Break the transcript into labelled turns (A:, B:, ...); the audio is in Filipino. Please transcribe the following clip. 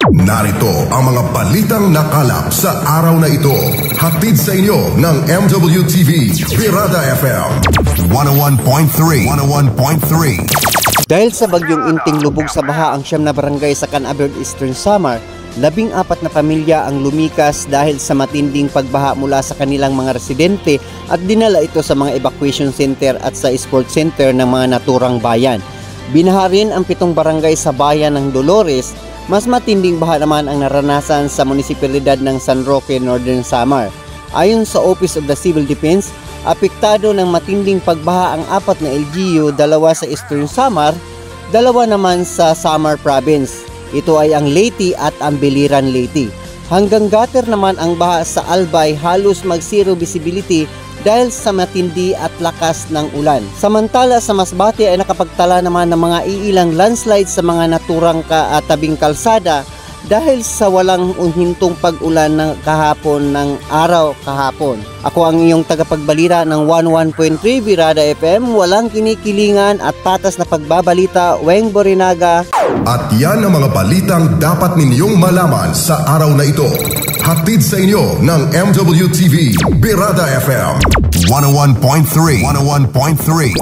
A: Narito ang mga balitang nakalap sa araw na ito. Hatid sa inyo ng MWTV Birada FM 101.3.
B: Dahil sa bagyong Inting, lubog sa baha ang 9 na barangay sa Canabert Eastern Samar. 14 na pamilya ang lumikas dahil sa matinding pagbaha mula sa kanilang mga residente at dinala ito sa mga evacuation center at sa sports center ng mga naturang bayan. Binaha rin ang 7 barangay sa bayan ng Dolores. Mas matinding baha naman ang naranasan sa munisipalidad ng San Roque, Northern Samar. Ayon sa Office of the Civil Defense, apektado ng matinding pagbaha ang 4 na LGU, 2 sa Eastern Samar, 2 naman sa Samar Province. Ito ay ang Leyte at ang Biliran Leyte. Hanggang gutter naman ang baha sa Albay, halos mag-zero visibility dahil sa matindi at lakas ng ulan. Samantala sa Masbate ay nakapagtala naman ng mga iilang landslide sa mga naturang tabing kalsada dahil sa walang hintong pag-ulan ng kahapon ng araw kahapon. Ako ang iyong tagapagbalita ng 11.3 Birada FM, walang kinikilingan at patas na pagbabalita, Weng Borinaga.
A: At yan ang mga balitang dapat ninyong malaman sa araw na ito. Hatid sa inyo ng MWTV Birada FM 101.3.